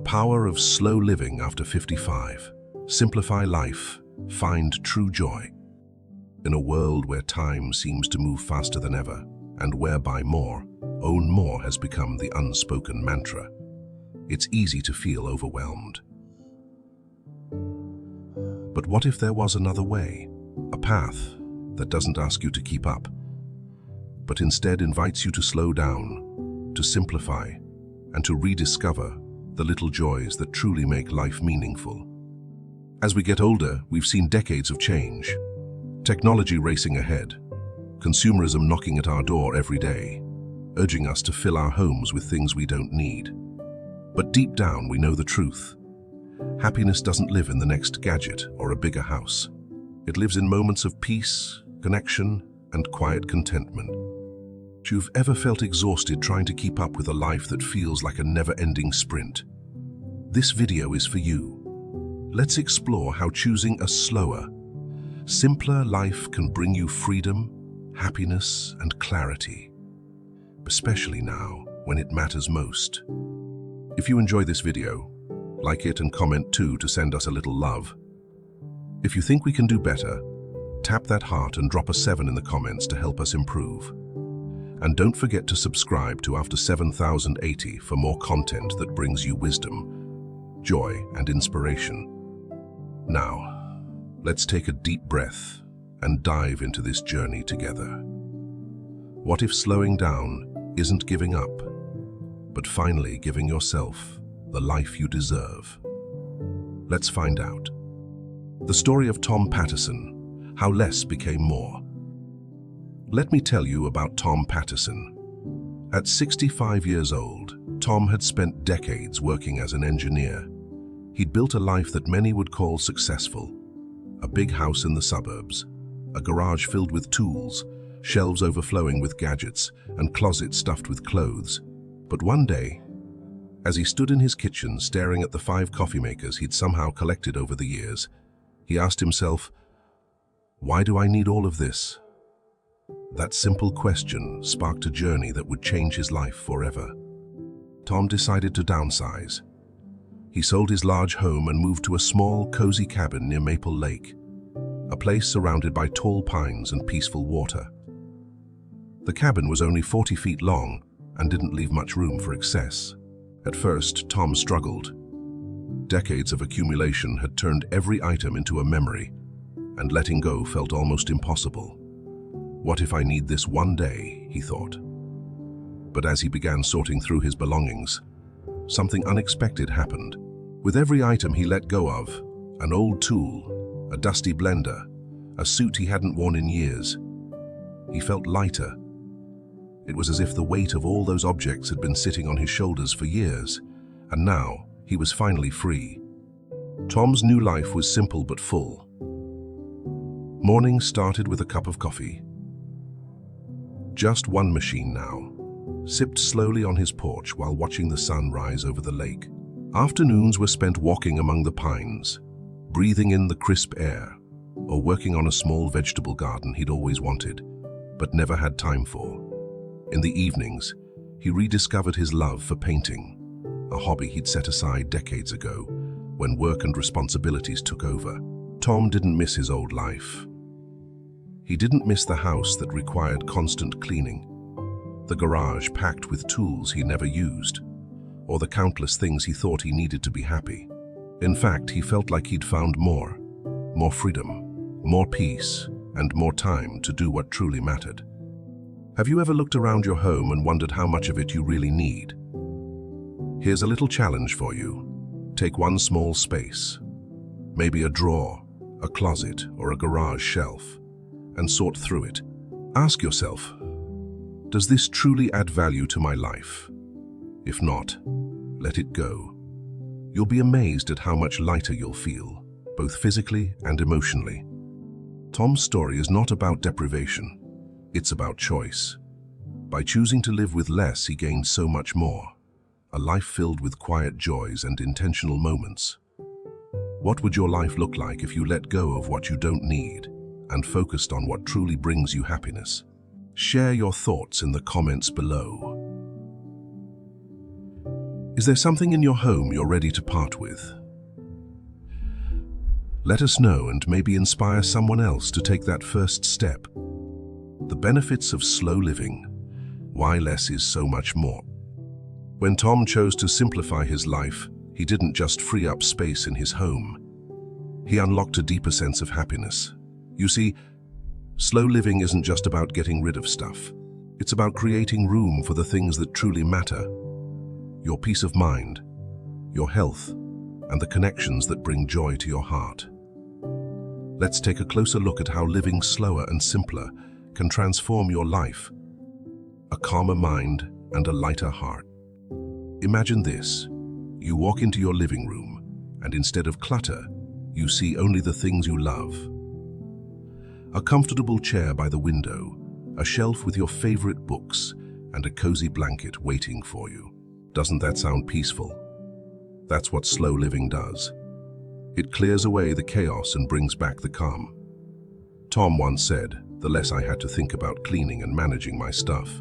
power of slow living after 55. Simplify life, find true joy. In a world where time seems to move faster than ever, and where buy more, own more has become the unspoken mantra, it's easy to feel overwhelmed. But what if there was another way? A path that doesn't ask you to keep up, but instead invites you to slow down, to simplify, and to rediscover the little joys that truly make life meaningful. As we get older, we've seen decades of change. Technology racing ahead, consumerism knocking at our door every day, urging us to fill our homes with things we don't need. But deep down, we know the truth. Happiness doesn't live in the next gadget or a bigger house. It lives in moments of peace, connection, and quiet contentment. You've ever felt exhausted trying to keep up with a life that feels like a never-ending sprint? This video is for you. Let's explore how choosing a slower, simpler life can bring you freedom, happiness, and clarity, especially now when it matters most. If you enjoy this video, like it and comment too to send us a little love. If you think we can do better, tap that heart and drop a 7 in the comments to help us improve. And don't forget to subscribe to After 7080 for more content that brings you wisdom, joy, and inspiration. Now, let's take a deep breath and dive into this journey together. What if slowing down isn't giving up, but finally giving yourself the life you deserve? Let's find out. The story of Tom Patterson, how less became more. Let me tell you about Tom Patterson. At 65 years old, Tom had spent decades working as an engineer. He'd built a life that many would call successful. A big house in the suburbs, a garage filled with tools, shelves overflowing with gadgets, and closets stuffed with clothes. But one day, as he stood in his kitchen staring at the 5 coffee makers he'd somehow collected over the years, he asked himself, "Why do I need all of this?" That simple question sparked a journey that would change his life forever. Tom decided to downsize. He sold his large home and moved to a small, cozy cabin near Maple Lake, a place surrounded by tall pines and peaceful water. The cabin was only 40 feet long and didn't leave much room for excess. At first, Tom struggled. Decades of accumulation had turned every item into a memory, and letting go felt almost impossible. What if I need this one day, he thought. But as he began sorting through his belongings, something unexpected happened. With every item he let go of, an old tool, a dusty blender, a suit he hadn't worn in years, he felt lighter. It was as if the weight of all those objects had been sitting on his shoulders for years, and now he was finally free. Tom's new life was simple but full. Mornings started with a cup of coffee. Just one machine now, sipped slowly on his porch while watching the sun rise over the lake. Afternoons were spent walking among the pines, breathing in the crisp air, or working on a small vegetable garden he'd always wanted, but never had time for. In the evenings, he rediscovered his love for painting, a hobby he'd set aside decades ago when work and responsibilities took over. Tom didn't miss his old life. He didn't miss the house that required constant cleaning, the garage packed with tools he never used, or the countless things he thought he needed to be happy. In fact, he felt like he'd found more freedom, more peace, and more time to do what truly mattered. Have you ever looked around your home and wondered how much of it you really need? Here's a little challenge for you. Take one small space, maybe a drawer, a closet, or a garage shelf, and sort through it. Ask yourself, does this truly add value to my life? If not, let it go. You'll be amazed at how much lighter you'll feel, both physically and emotionally. Tom's story is not about deprivation, it's about choice. By choosing to live with less, he gained so much more, a life filled with quiet joys and intentional moments. What would your life look like if you let go of what you don't need and focused on what truly brings you happiness? Share your thoughts in the comments below. Is there something in your home you're ready to part with? Let us know and maybe inspire someone else to take that first step. The benefits of slow living. Why less is so much more. When Tom chose to simplify his life, he didn't just free up space in his home. He unlocked a deeper sense of happiness. You see, slow living isn't just about getting rid of stuff. It's about creating room for the things that truly matter. Your peace of mind, your health, and the connections that bring joy to your heart. Let's take a closer look at how living slower and simpler can transform your life. A calmer mind and a lighter heart. Imagine this. You walk into your living room, and instead of clutter, you see only the things you love. A comfortable chair by the window, a shelf with your favorite books, and a cozy blanket waiting for you. Doesn't that sound peaceful? That's what slow living does. It clears away the chaos and brings back the calm. Tom once said, the less I had to think about cleaning and managing my stuff,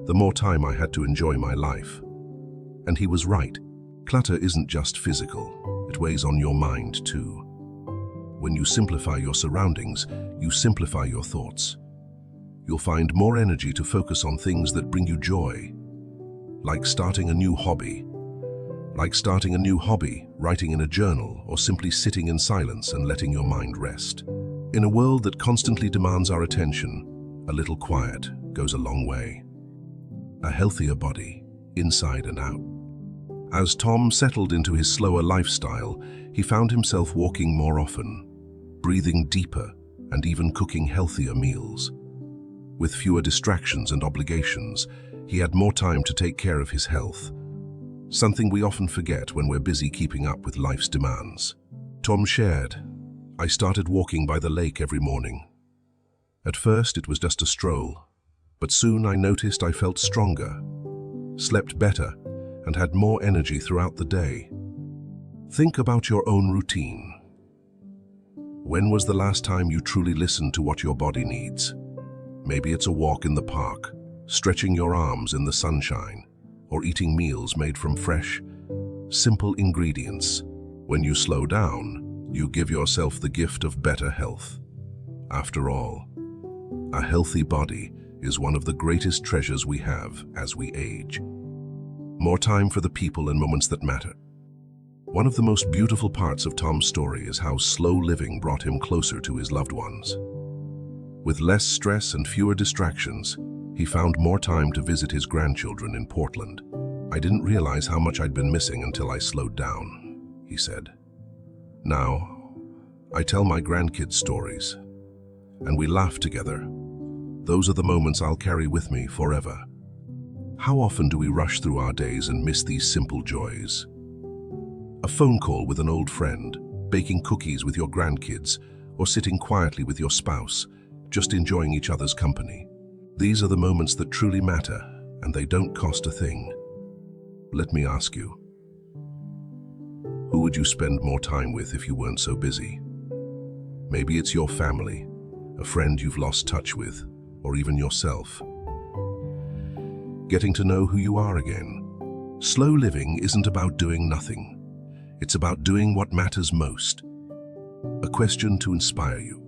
the more time I had to enjoy my life. And he was right. Clutter isn't just physical, it weighs on your mind too. When you simplify your surroundings, you simplify your thoughts. You'll find more energy to focus on things that bring you joy, like starting a new hobby, writing in a journal, or simply sitting in silence and letting your mind rest. In a world that constantly demands our attention, a little quiet goes a long way. A healthier body, inside and out. As Tom settled into his slower lifestyle, he found himself walking more often, breathing deeper, and even cooking healthier meals. With fewer distractions and obligations, he had more time to take care of his health, something we often forget when we're busy keeping up with life's demands. Tom shared, I started walking by the lake every morning. At first it was just a stroll, but soon I noticed I felt stronger, slept better, and had more energy throughout the day. Think about your own routine. When was the last time you truly listened to what your body needs? Maybe it's a walk in the park, stretching your arms in the sunshine, or eating meals made from fresh, simple ingredients. When you slow down, you give yourself the gift of better health. After all, a healthy body is one of the greatest treasures we have as we age. More time for the people and moments that matter. One of the most beautiful parts of Tom's story is how slow living brought him closer to his loved ones. With less stress and fewer distractions, he found more time to visit his grandchildren in Portland. I didn't realize how much I'd been missing until I slowed down, he said. Now, I tell my grandkids stories, and we laugh together. Those are the moments I'll carry with me forever. How often do we rush through our days and miss these simple joys? A phone call with an old friend, baking cookies with your grandkids, or sitting quietly with your spouse, just enjoying each other's company. These are the moments that truly matter, and they don't cost a thing. Let me ask you, who would you spend more time with if you weren't so busy? Maybe it's your family, a friend you've lost touch with, or even yourself. Getting to know who you are again. Slow living isn't about doing nothing. It's about doing what matters most. A question to inspire you.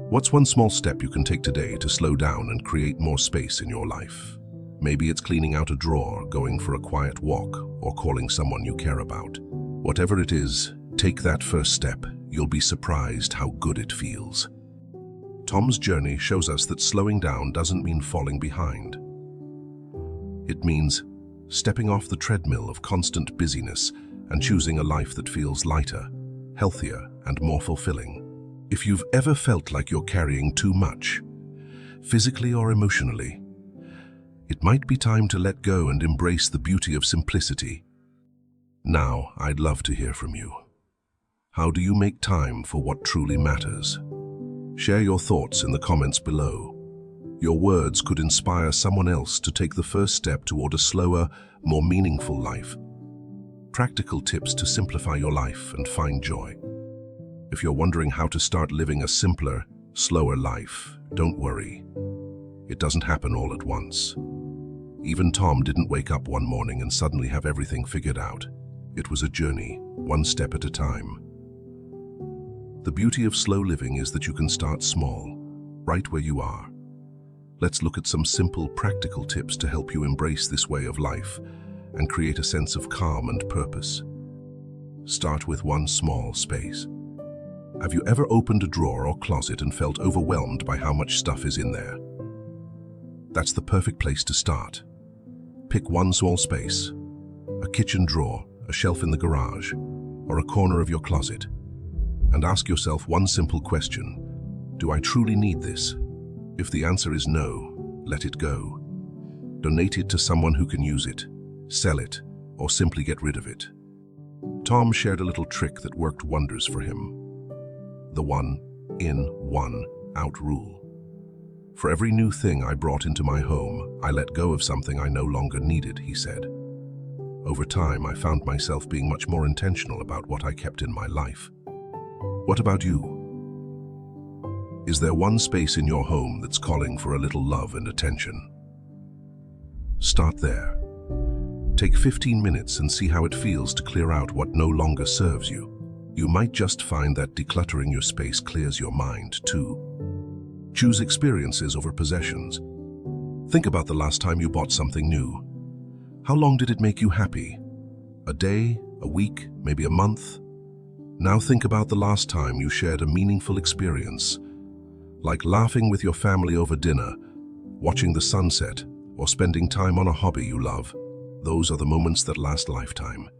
What's one small step you can take today to slow down and create more space in your life? Maybe it's cleaning out a drawer, going for a quiet walk, or calling someone you care about. Whatever it is, take that first step. You'll be surprised how good it feels. Tom's journey shows us that slowing down doesn't mean falling behind. It means stepping off the treadmill of constant busyness and choosing a life that feels lighter, healthier, and more fulfilling. If you've ever felt like you're carrying too much, physically or emotionally, it might be time to let go and embrace the beauty of simplicity. Now, I'd love to hear from you. How do you make time for what truly matters? Share your thoughts in the comments below. Your words could inspire someone else to take the first step toward a slower, more meaningful life. Practical tips to simplify your life and find joy. If you're wondering how to start living a simpler, slower life, don't worry. It doesn't happen all at once. Even Tom didn't wake up one morning and suddenly have everything figured out. It was a journey, one step at a time. The beauty of slow living is that you can start small, right where you are. Let's look at some simple, practical tips to help you embrace this way of life and create a sense of calm and purpose. Start with one small space. Have you ever opened a drawer or closet and felt overwhelmed by how much stuff is in there? That's the perfect place to start. Pick one small space, a kitchen drawer, a shelf in the garage, or a corner of your closet, and ask yourself one simple question: do I truly need this? If the answer is no, let it go. Donate it to someone who can use it, sell it, or simply get rid of it. Tom shared a little trick that worked wonders for him. The one in, one out rule. For every new thing I brought into my home, I let go of something I no longer needed, he said. Over time, I found myself being much more intentional about what I kept in my life. What about you? Is there one space in your home that's calling for a little love and attention? Start there. Take 15 minutes and see how it feels to clear out what no longer serves you. You might just find that decluttering your space clears your mind, too. Choose experiences over possessions. Think about the last time you bought something new. How long did it make you happy? A day, a week, maybe a month? Now think about the last time you shared a meaningful experience, like laughing with your family over dinner, watching the sunset, or spending time on a hobby you love. Those are the moments that last a lifetime.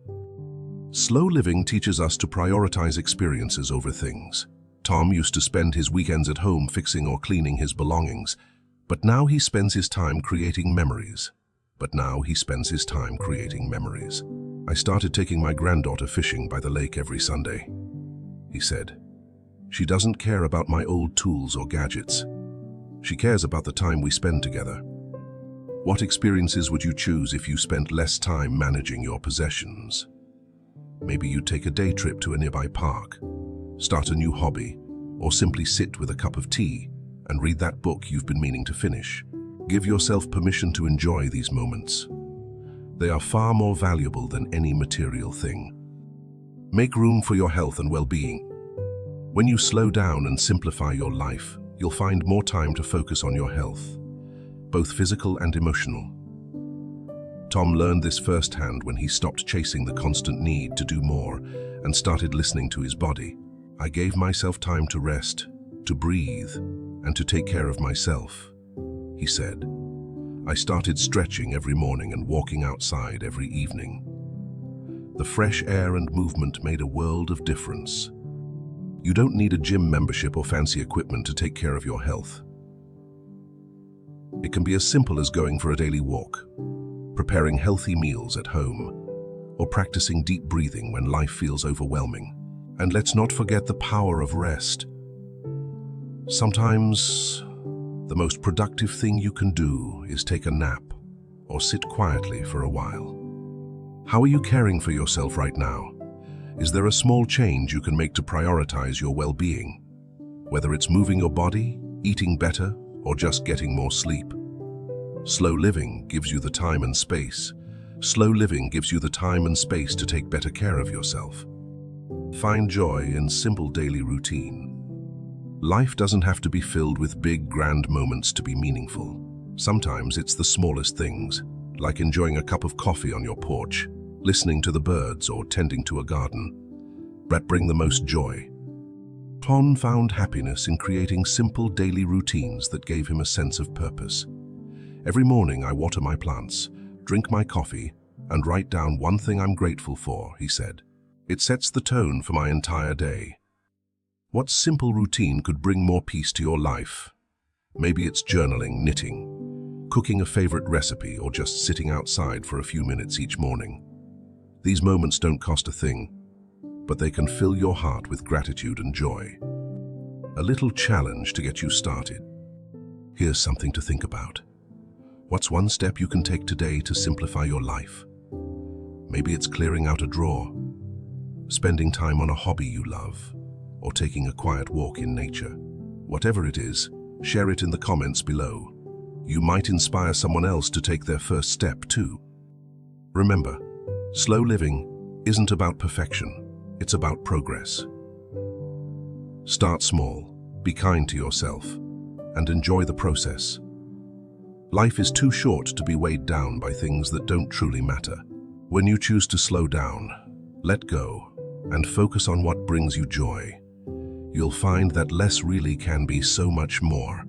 Slow living teaches us to prioritize experiences over things. Tom used to spend his weekends at home fixing or cleaning his belongings, but now he spends his time creating memories. I started taking my granddaughter fishing by the lake every Sunday, he said. She doesn't care about my old tools or gadgets. She cares about the time we spend together. What experiences would you choose if you spent less time managing your possessions? Maybe you'd take a day trip to a nearby park, start a new hobby, or simply sit with a cup of tea and read that book you've been meaning to finish. Give yourself permission to enjoy these moments. They are far more valuable than any material thing. Make room for your health and well-being. When you slow down and simplify your life, you'll find more time to focus on your health, both physical and emotional. Tom learned this firsthand when he stopped chasing the constant need to do more and started listening to his body. I gave myself time to rest, to breathe, and to take care of myself, he said. I started stretching every morning and walking outside every evening. The fresh air and movement made a world of difference. You don't need a gym membership or fancy equipment to take care of your health. It can be as simple as going for a daily walk, preparing healthy meals at home, or practicing deep breathing when life feels overwhelming. And let's not forget the power of rest. Sometimes, the most productive thing you can do is take a nap or sit quietly for a while. How are you caring for yourself right now? Is there a small change you can make to prioritize your well-being? Whether it's moving your body, eating better, or just getting more sleep. Slow living gives you the time and space. Slow living gives you the time and space to take better care of yourself. Find joy in simple daily routine. Life doesn't have to be filled with big, grand moments to be meaningful. Sometimes it's the smallest things, like enjoying a cup of coffee on your porch, listening to the birds, or tending to a garden, that bring the most joy. Tom found happiness in creating simple daily routines that gave him a sense of purpose. Every morning I water my plants, drink my coffee, and write down one thing I'm grateful for, he said. It sets the tone for my entire day. What simple routine could bring more peace to your life? Maybe it's journaling, knitting, cooking a favorite recipe, or just sitting outside for a few minutes each morning. These moments don't cost a thing, but they can fill your heart with gratitude and joy. A little challenge to get you started. Here's something to think about. What's one step you can take today to simplify your life? Maybe it's clearing out a drawer, spending time on a hobby you love, or taking a quiet walk in nature. Whatever it is, share it in the comments below. You might inspire someone else to take their first step too. Remember, slow living isn't about perfection, it's about progress. Start small, be kind to yourself, and enjoy the process. Life is too short to be weighed down by things that don't truly matter. When you choose to slow down, let go, and focus on what brings you joy, you'll find that less really can be so much more.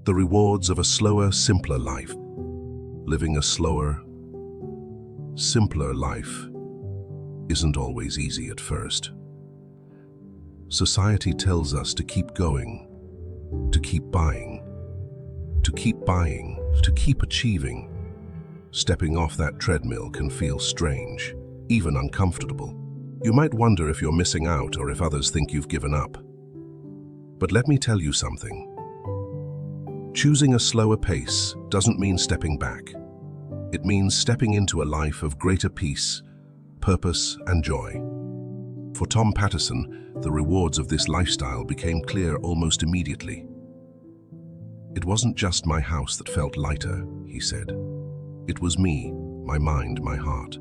The rewards of a slower, simpler life. Living a slower, simpler life isn't always easy at first. Society tells us to keep going, to keep buying, to keep achieving. Stepping off that treadmill can feel strange, even uncomfortable. You might wonder if you're missing out or if others think you've given up. But let me tell you something. Choosing a slower pace doesn't mean stepping back. It means stepping into a life of greater peace, purpose, and joy. For Tom Patterson, the rewards of this lifestyle became clear almost immediately. It wasn't just my house that felt lighter, he said. It was me, my mind, my heart.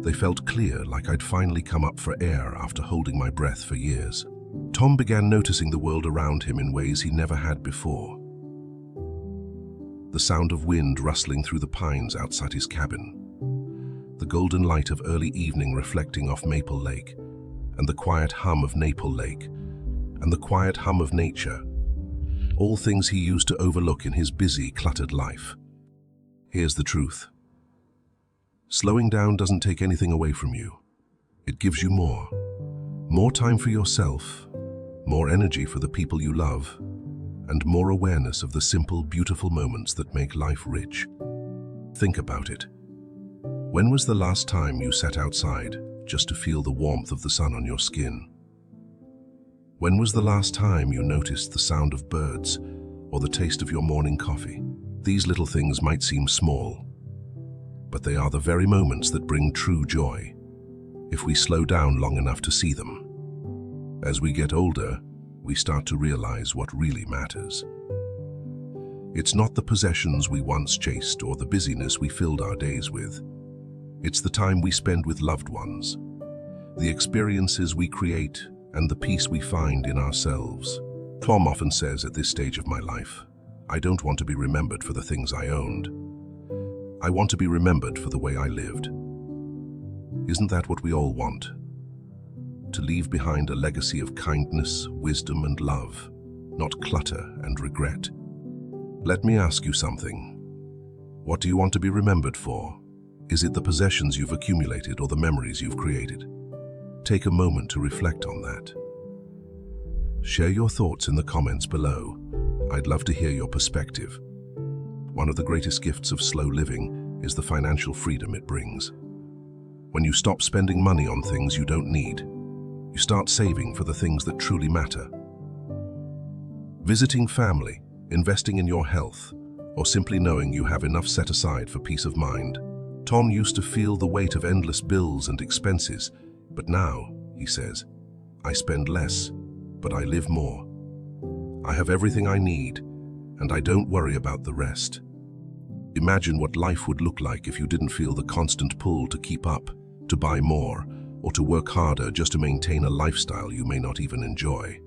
They felt clear, like I'd finally come up for air after holding my breath for years. Tom began noticing the world around him in ways he never had before. The sound of wind rustling through the pines outside his cabin, the golden light of early evening reflecting off Maple Lake, and the quiet hum of Maple Lake, and the quiet hum of nature, all things he used to overlook in his busy, cluttered life. Here's the truth. Slowing down doesn't take anything away from you. It gives you more. More time for yourself, more energy for the people you love, and more awareness of the simple, beautiful moments that make life rich. Think about it. When was the last time you sat outside just to feel the warmth of the sun on your skin? When was the last time you noticed the sound of birds or the taste of your morning coffee? These little things might seem small, but they are the very moments that bring true joy, if we slow down long enough to see them. As we get older, we start to realize what really matters. It's not the possessions we once chased or the busyness we filled our days with. It's the time we spend with loved ones, the experiences we create, and the peace we find in ourselves. Tom often says at this stage of my life, I don't want to be remembered for the things I owned. I want to be remembered for the way I lived. Isn't that what we all want? To leave behind a legacy of kindness, wisdom, and love, not clutter and regret. Let me ask you something. What do you want to be remembered for? Is it the possessions you've accumulated or the memories you've created? Take a moment to reflect on that. Share your thoughts in the comments below. I'd love to hear your perspective. One of the greatest gifts of slow living is the financial freedom it brings. When you stop spending money on things you don't need, you start saving for the things that truly matter. Visiting family, investing in your health, or simply knowing you have enough set aside for peace of mind. Tom used to feel the weight of endless bills and expenses, but now, he says, I spend less, but I live more. I have everything I need, and I don't worry about the rest. Imagine what life would look like if you didn't feel the constant pull to keep up, to buy more, or to work harder just to maintain a lifestyle you may not even enjoy.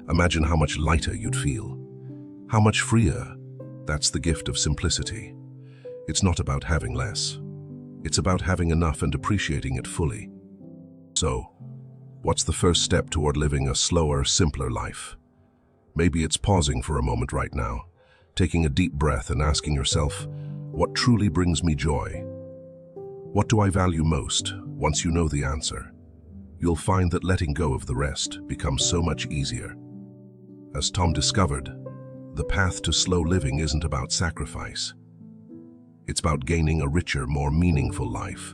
Imagine how much lighter you'd feel, how much freer. That's the gift of simplicity. It's not about having less. It's about having enough and appreciating it fully. So, what's the first step toward living a slower, simpler life? Maybe it's pausing for a moment right now, taking a deep breath and asking yourself, what truly brings me joy? What do I value most? Once you know the answer, you'll find that letting go of the rest becomes so much easier. As Tom discovered, the path to slow living isn't about sacrifice. It's about gaining a richer, more meaningful life.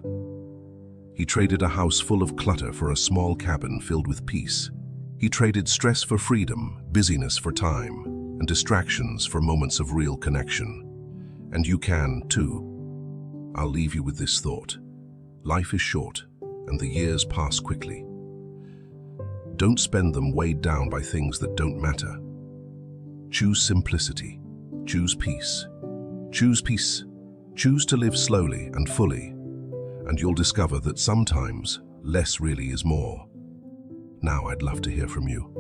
He traded a house full of clutter for a small cabin filled with peace. He traded stress for freedom, busyness for time, and distractions for moments of real connection. And you can, too. I'll leave you with this thought. Life is short, and the years pass quickly. Don't spend them weighed down by things that don't matter. Choose simplicity, Choose peace. Choose peace. Choose to live slowly and fully, and you'll discover that sometimes less really is more. Now I'd love to hear from you.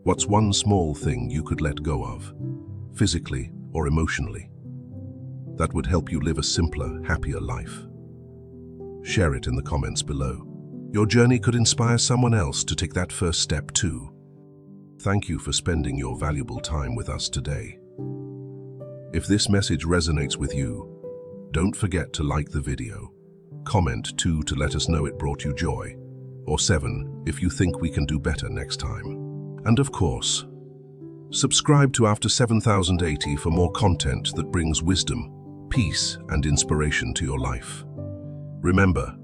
What's one small thing you could let go of, physically or emotionally, that would help you live a simpler, happier life? Share it in the comments below. Your journey could inspire someone else to take that first step too. Thank you for spending your valuable time with us today. If this message resonates with you, don't forget to like the video, comment 2 to let us know it brought you joy, or 7 if you think we can do better next time. And of course, subscribe to After 7080 for more content that brings wisdom, peace, and inspiration to your life. Remember,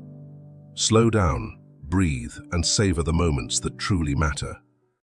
slow down, breathe, and savor the moments that truly matter.